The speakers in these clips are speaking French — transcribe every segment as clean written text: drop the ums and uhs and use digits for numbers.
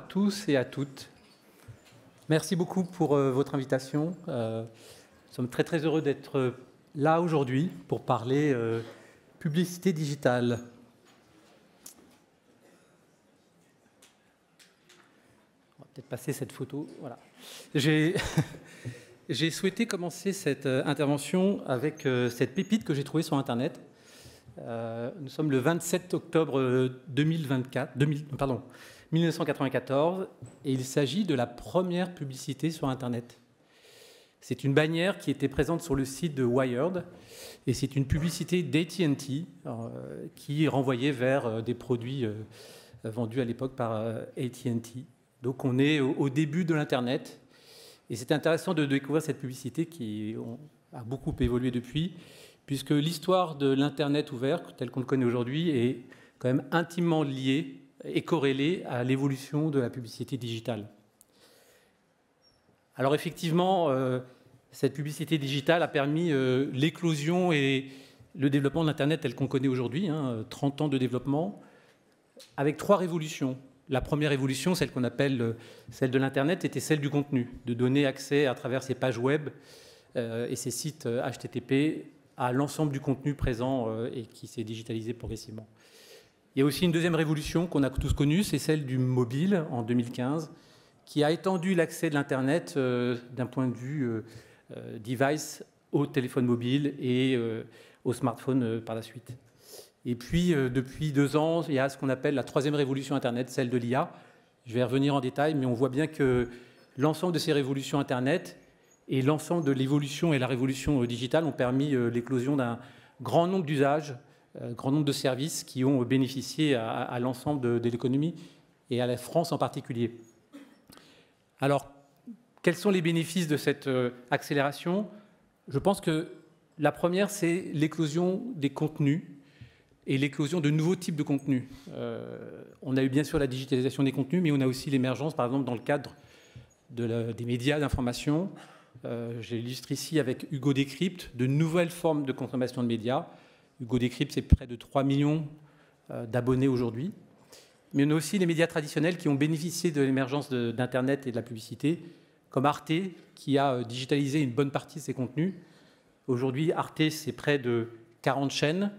tous et à toutes. Merci beaucoup pour votre invitation. Nous sommes très très heureux d'être là aujourd'hui pour parler publicité digitale. On va peut-être passer cette photo. Voilà. J'ai souhaité commencer cette intervention avec cette pépite que j'ai trouvée sur Internet. Nous sommes le 27 octobre 1994 et il s'agit de la première publicité sur Internet. C'est une bannière qui était présente sur le site de Wired et c'est une publicité d'AT&T qui renvoyait vers des produits vendus à l'époque par AT&T. Donc on est au début de l'Internet et c'est intéressant de découvrir cette publicité qui a beaucoup évolué depuis, puisque l'histoire de l'Internet ouvert, tel qu'on le connaît aujourd'hui, est quand même intimement liée et corrélée à l'évolution de la publicité digitale. Alors effectivement, cette publicité digitale a permis l'éclosion et le développement de l'Internet tel qu'on connaît aujourd'hui, 30 ans de développement, avec 3 révolutions. La première révolution, celle qu'on appelle celle de l'Internet, était celle du contenu, de donner accès à travers ces pages web et ces sites HTTP à l'ensemble du contenu présent et qui s'est digitalisé progressivement. Il y a aussi une deuxième révolution qu'on a tous connue, c'est celle du mobile en 2015, qui a étendu l'accès de l'Internet d'un point de vue device au téléphone mobile et au smartphone par la suite. Et puis, depuis 2 ans, il y a ce qu'on appelle la troisième révolution Internet, celle de l'IA. Je vais y revenir en détail, mais on voit bien que l'ensemble de ces révolutions Internet et l'ensemble de l'évolution et la révolution digitale ont permis l'éclosion d'un grand nombre d'usages, grand nombre de services qui ont bénéficié à l'ensemble de l'économie et à la France en particulier. Alors, quels sont les bénéfices de cette accélération? Je pense que la première, c'est l'éclosion des contenus et l'éclosion de nouveaux types de contenus. On a eu bien sûr la digitalisation des contenus, mais on a aussi l'émergence, par exemple, dans le cadre des médias d'information. J'illustre ici avec Hugo Décrypte de nouvelles formes de consommation de médias. Hugo Décrypte, c'est près de 3 millions d'abonnés aujourd'hui. Mais on a aussi les médias traditionnels qui ont bénéficié de l'émergence d'Internet et de la publicité, comme Arte, qui a digitalisé une bonne partie de ses contenus. Aujourd'hui, Arte, c'est près de 40 chaînes,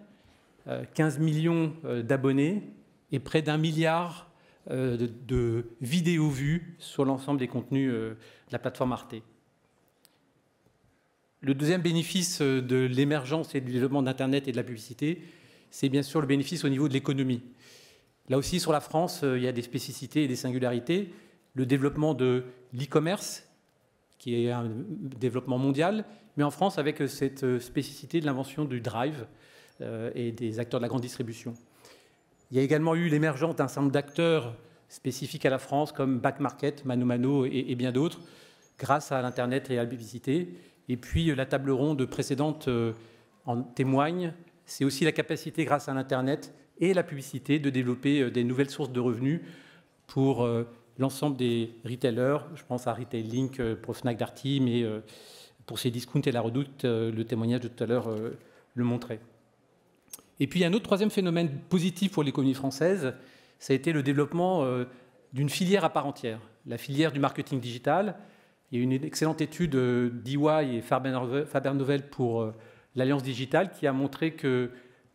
15 millions d'abonnés et près d'1 milliard de vidéos vues sur l'ensemble des contenus de la plateforme Arte. Le deuxième bénéfice de l'émergence et du développement d'Internet et de la publicité, c'est bien sûr le bénéfice au niveau de l'économie. Là aussi, sur la France, il y a des spécificités et des singularités. Le développement de l'e-commerce, qui est un développement mondial, mais en France avec cette spécificité de l'invention du drive et des acteurs de la grande distribution. Il y a également eu l'émergence d'un certain nombre d'acteurs spécifiques à la France, comme Back Market, Mano Mano et bien d'autres, grâce à l'Internet et à la publicité. Et puis la table ronde précédente en témoigne, c'est aussi la capacité, grâce à l'Internet et la publicité, de développer des nouvelles sources de revenus pour l'ensemble des retailers. Je pense à Retail Link pour Fnac Darty, mais pour Cdiscount et La Redoute, le témoignage de tout à l'heure le montrait. Et puis il y a un autre troisième phénomène positif pour l'économie française, ça a été le développement d'une filière à part entière, la filière du marketing digital. Il y a une excellente étude d'EY et Faber-Novel pour l'Alliance digitale qui a montré que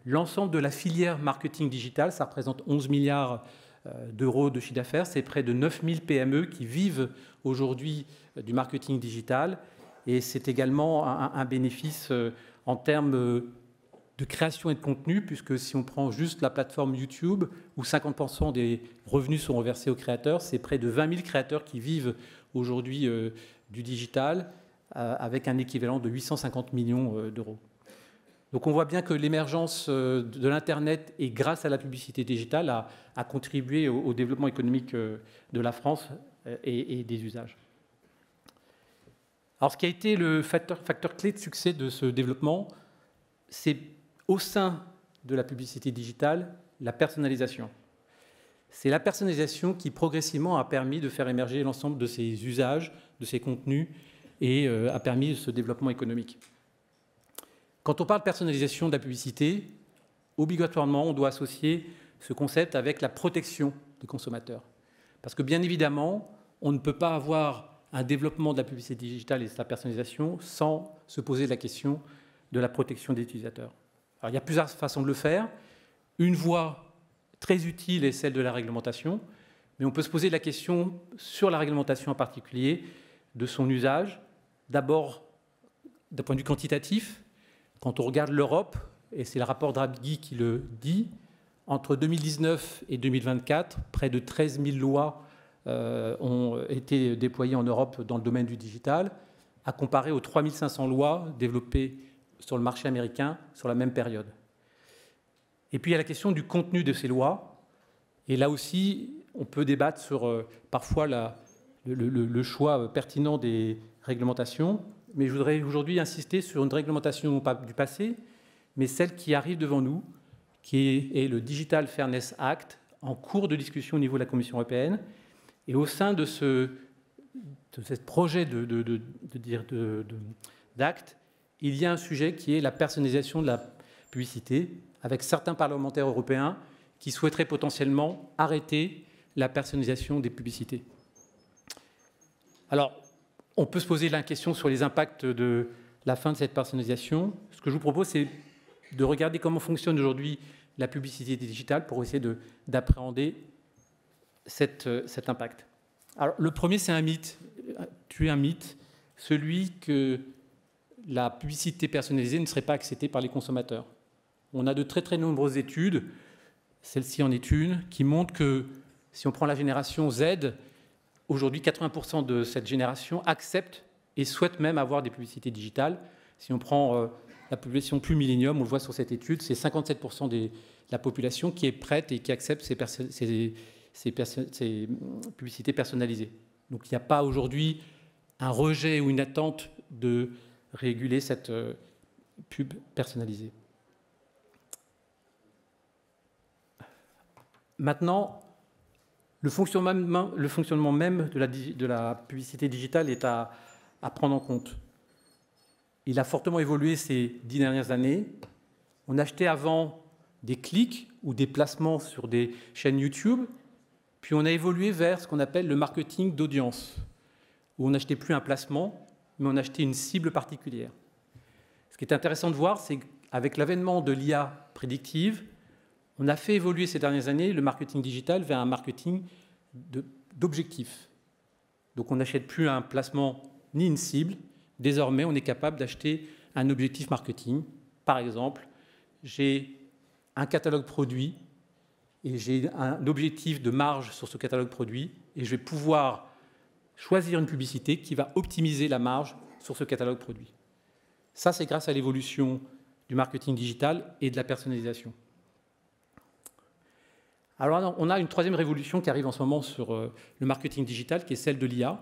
l'ensemble de la filière marketing digital, ça représente 11 milliards d'euros de chiffre d'affaires, c'est près de 9000 PME qui vivent aujourd'hui du marketing digital et c'est également un bénéfice en termes de création et de contenu, puisque si on prend juste la plateforme YouTube, où 50% des revenus sont reversés aux créateurs, c'est près de 20 000 créateurs qui vivent aujourd'hui du digital, avec un équivalent de 850 millions d'euros. Donc on voit bien que l'émergence de l'Internet et grâce à la publicité digitale a contribué au développement économique de la France et des usages. Alors ce qui a été le facteur clé de succès de ce développement, c'est au sein de la publicité digitale, la personnalisation. C'est la personnalisation qui progressivement a permis de faire émerger l'ensemble de ces usages, de ces contenus et a permis ce développement économique. Quand on parle de personnalisation de la publicité, obligatoirement, on doit associer ce concept avec la protection des consommateurs. Parce que bien évidemment, on ne peut pas avoir un développement de la publicité digitale et de sa personnalisation sans se poser la question de la protection des utilisateurs. Alors, il y a plusieurs façons de le faire. Une voie très utile est celle de la réglementation, mais on peut se poser la question sur la réglementation en particulier de son usage. D'abord, d'un point de vue quantitatif, quand on regarde l'Europe, et c'est le rapport Draghi qui le dit, entre 2019 et 2024, près de 13 000 lois ont été déployées en Europe dans le domaine du digital, à comparer aux 3 500 lois développées sur le marché américain sur la même période. Et puis il y a la question du contenu de ces lois. Et là aussi, on peut débattre sur parfois le choix pertinent des réglementations. Mais je voudrais aujourd'hui insister sur une réglementation pas du passé, mais celle qui arrive devant nous, qui est le Digital Fairness Act, en cours de discussion au niveau de la Commission européenne. Et au sein de ce projet d'acte, il y a un sujet qui est la personnalisation de la publicité, avec certains parlementaires européens qui souhaiteraient potentiellement arrêter la personnalisation des publicités. Alors, on peut se poser la question sur les impacts de la fin de cette personnalisation. Ce que je vous propose, c'est de regarder comment fonctionne aujourd'hui la publicité digitale pour essayer d'appréhender cet impact. Alors, le premier, c'est un mythe, tuer un mythe, celui que la publicité personnalisée ne serait pas acceptée par les consommateurs. On a de très très nombreuses études, celle-ci en est une, qui montre que si on prend la génération Z, aujourd'hui 80% de cette génération accepte et souhaite même avoir des publicités digitales. Si on prend la population plus millénium, on le voit sur cette étude, c'est 57% de la population qui est prête et qui accepte ces publicités personnalisées. Donc il n'y a pas aujourd'hui un rejet ou une attente de réguler cette pub personnalisée. Maintenant, le fonctionnement même de la publicité digitale est à prendre en compte. Il a fortement évolué ces 10 dernières années. On achetait avant des clics ou des placements sur des chaînes YouTube, puis on a évolué vers ce qu'on appelle le marketing d'audience, où on n'achetait plus un placement, mais on achetait une cible particulière. Ce qui est intéressant de voir, c'est qu'avec l'avènement de l'IA prédictive, on a fait évoluer ces dernières années le marketing digital vers un marketing d'objectifs. Donc on n'achète plus un placement ni une cible. Désormais, on est capable d'acheter un objectif marketing. Par exemple, j'ai un catalogue produit et j'ai un objectif de marge sur ce catalogue produit et je vais pouvoir choisir une publicité qui va optimiser la marge sur ce catalogue produit. Ça, c'est grâce à l'évolution du marketing digital et de la personnalisation. Alors, on a une troisième révolution qui arrive en ce moment sur le marketing digital, qui est celle de l'IA.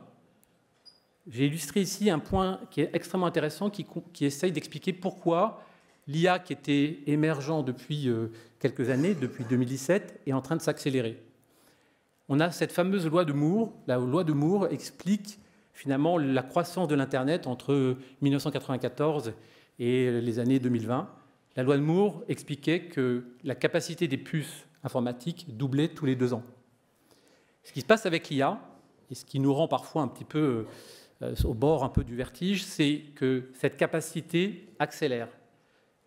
J'ai illustré ici un point qui est extrêmement intéressant, qui essaye d'expliquer pourquoi l'IA, qui était émergent depuis quelques années, depuis 2017, est en train de s'accélérer. On a cette fameuse loi de Moore. La loi de Moore explique finalement la croissance de l'Internet entre 1994 et les années 2020. La loi de Moore expliquait que la capacité des puces informatique doublait tous les 2 ans. Ce qui se passe avec l'IA, et ce qui nous rend parfois un petit peu au bord un peu du vertige, c'est que cette capacité accélère.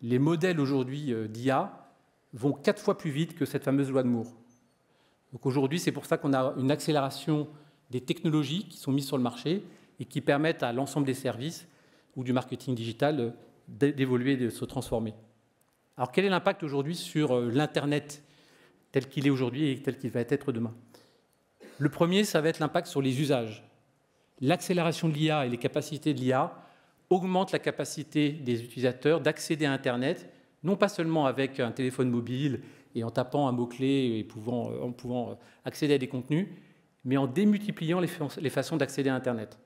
Les modèles aujourd'hui d'IA vont 4 fois plus vite que cette fameuse loi de Moore. Donc aujourd'hui, c'est pour ça qu'on a une accélération des technologies qui sont mises sur le marché et qui permettent à l'ensemble des services ou du marketing digital d'évoluer, de se transformer. Alors quel est l'impact aujourd'hui sur l'Internet tel qu'il est aujourd'hui et tel qu'il va être demain? Le premier, ça va être l'impact sur les usages. L'accélération de l'IA et les capacités de l'IA augmentent la capacité des utilisateurs d'accéder à Internet, non pas seulement avec un téléphone mobile et en tapant un mot-clé et en pouvant accéder à des contenus, mais en démultipliant les façons d'accéder à Internet.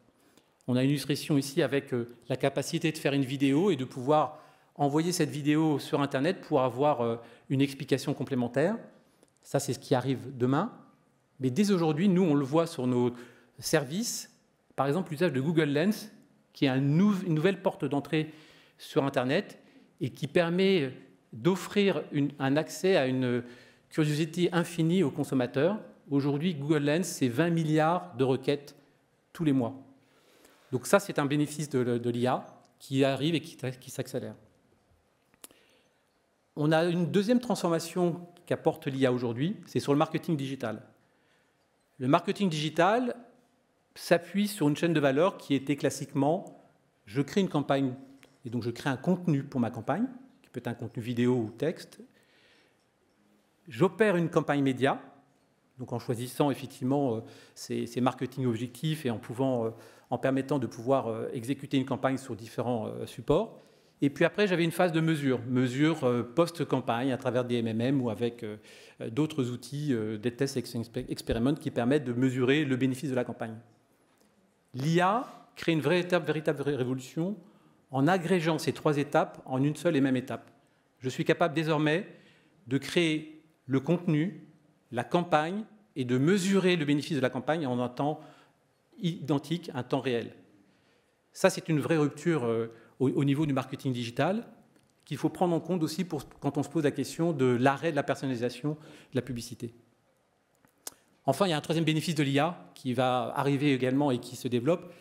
On a une illustration ici avec la capacité de faire une vidéo et de pouvoir envoyer cette vidéo sur Internet pour avoir une explication complémentaire. Ça, c'est ce qui arrive demain. Mais dès aujourd'hui, nous, on le voit sur nos services. Par exemple, l'usage de Google Lens, qui est une nouvelle porte d'entrée sur Internet et qui permet d'offrir un accès à une curiosité infinie aux consommateurs. Aujourd'hui, Google Lens, c'est 20 milliards de requêtes tous les mois. Donc ça, c'est un bénéfice de l'IA qui arrive et qui s'accélère. On a une deuxième transformation qu'apporte l'IA aujourd'hui, c'est sur le marketing digital. Le marketing digital s'appuie sur une chaîne de valeur qui était classiquement, je crée une campagne, et donc je crée un contenu pour ma campagne, qui peut être un contenu vidéo ou texte. J'opère une campagne média, donc en choisissant effectivement ces marketing objectifs et en permettant de pouvoir exécuter une campagne sur différents supports. Et puis après, j'avais une phase de mesure post-campagne à travers des MMM ou avec d'autres outils, des tests expérimentés qui permettent de mesurer le bénéfice de la campagne. L'IA crée une véritable révolution en agrégeant ces trois étapes en une seule et même étape. Je suis capable désormais de créer le contenu, la campagne et de mesurer le bénéfice de la campagne en un temps identique, un temps réel. Ça, c'est une vraie rupture au niveau du marketing digital qu'il faut prendre en compte aussi quand on se pose la question de l'arrêt de la personnalisation de la publicité. Enfin, il y a un troisième bénéfice de l'IA qui va arriver également et qui se développe.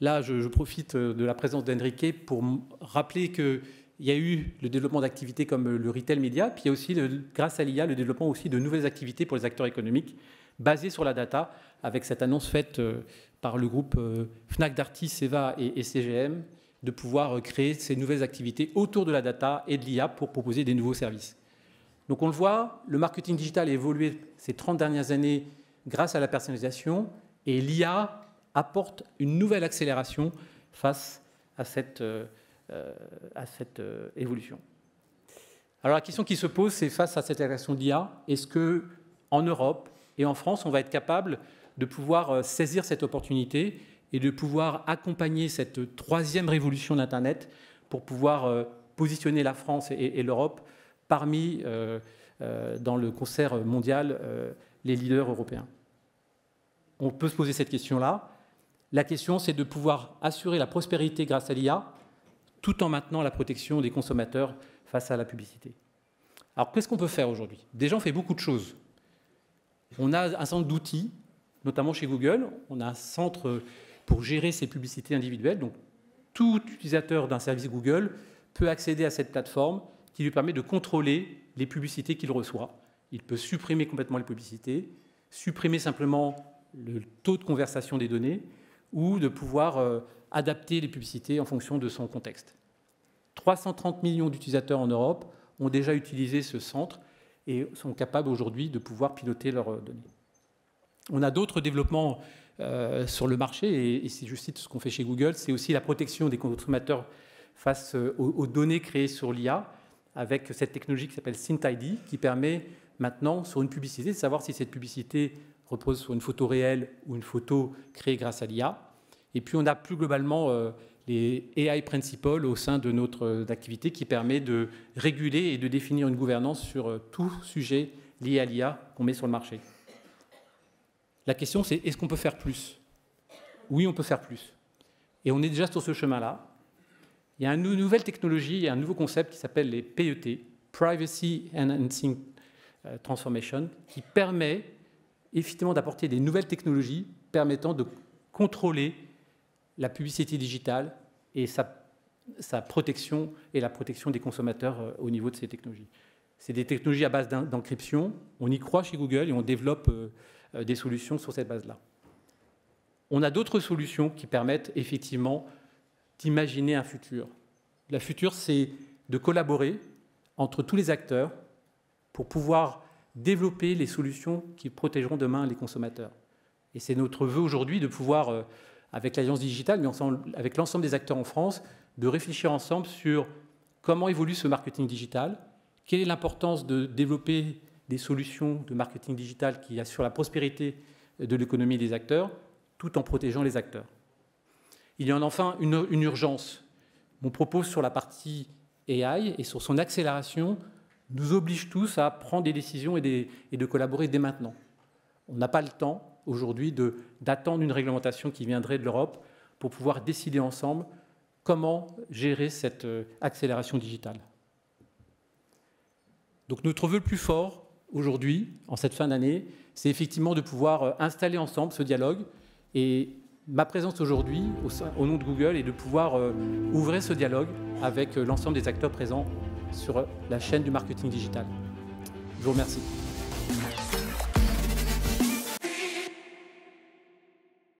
Là, je profite de la présence d'Enrique pour rappeler qu'il y a eu le développement d'activités comme le retail média, puis il y a aussi, grâce à l'IA, le développement aussi de nouvelles activités pour les acteurs économiques basées sur la data, avec cette annonce faite par le groupe Fnac Darty, Seva et CGM, de pouvoir créer ces nouvelles activités autour de la data et de l'IA pour proposer des nouveaux services. Donc on le voit, le marketing digital a évolué ces 30 dernières années grâce à la personnalisation et l'IA apporte une nouvelle accélération face à cette évolution. Alors la question qui se pose, c'est face à cette accélération de l'IA, est-ce qu'en Europe et en France, on va être capable de pouvoir saisir cette opportunité et de pouvoir accompagner cette troisième révolution d'Internet pour pouvoir positionner la France et l'Europe parmi, dans le concert mondial, les leaders européens. On peut se poser cette question-là. La question, c'est de pouvoir assurer la prospérité grâce à l'IA, tout en maintenant la protection des consommateurs face à la publicité. Alors, qu'est-ce qu'on peut faire aujourd'hui? Déjà, on fait beaucoup de choses. On a un centre d'outils, notamment chez Google. On a un centre pour gérer ses publicités individuelles. Donc, tout utilisateur d'un service Google peut accéder à cette plateforme qui lui permet de contrôler les publicités qu'il reçoit. Il peut supprimer complètement les publicités, supprimer simplement le taux de conversation des données ou de pouvoir adapter les publicités en fonction de son contexte. 330 millions d'utilisateurs en Europe ont déjà utilisé ce centre et sont capables aujourd'hui de pouvoir piloter leurs données. On a d'autres développements sur le marché, et si je cite ce qu'on fait chez Google, c'est aussi la protection des consommateurs face aux données créées sur l'IA, avec cette technologie qui s'appelle SynthID, qui permet maintenant, sur une publicité, de savoir si cette publicité repose sur une photo réelle ou une photo créée grâce à l'IA. Et puis on a plus globalement les AI Principles au sein de notre activité qui permet de réguler et de définir une gouvernance sur tout sujet lié à l'IA qu'on met sur le marché. La question, c'est est-ce qu'on peut faire plus? Oui, on peut faire plus. Et on est déjà sur ce chemin-là. Il y a une nouvelle technologie et un nouveau concept qui s'appelle les PET, Privacy Enhancing Transformation, qui permet effectivement d'apporter des nouvelles technologies permettant de contrôler la publicité digitale et sa protection et la protection des consommateurs au niveau de ces technologies. C'est des technologies à base d'encryption. On y croit chez Google et on développe des solutions sur cette base-là. On a d'autres solutions qui permettent effectivement d'imaginer un futur. Le futur, c'est de collaborer entre tous les acteurs pour pouvoir développer les solutions qui protégeront demain les consommateurs. Et c'est notre vœu aujourd'hui de pouvoir, avec l'Alliance digitale, mais ensemble, avec l'ensemble des acteurs en France, de réfléchir ensemble sur comment évolue ce marketing digital, quelle est l'importance de développer des solutions de marketing digital qui assurent la prospérité de l'économie des acteurs, tout en protégeant les acteurs. Il y a enfin une urgence. Mon propos sur la partie AI et sur son accélération nous oblige tous à prendre des décisions et de collaborer dès maintenant. On n'a pas le temps aujourd'hui d'attendre une réglementation qui viendrait de l'Europe pour pouvoir décider ensemble comment gérer cette accélération digitale. Donc notre vœu le plus fort, aujourd'hui, en cette fin d'année, c'est effectivement de pouvoir installer ensemble ce dialogue. Et ma présence aujourd'hui, au nom de Google, est de pouvoir ouvrir ce dialogue avec l'ensemble des acteurs présents sur la chaîne du marketing digital. Je vous remercie.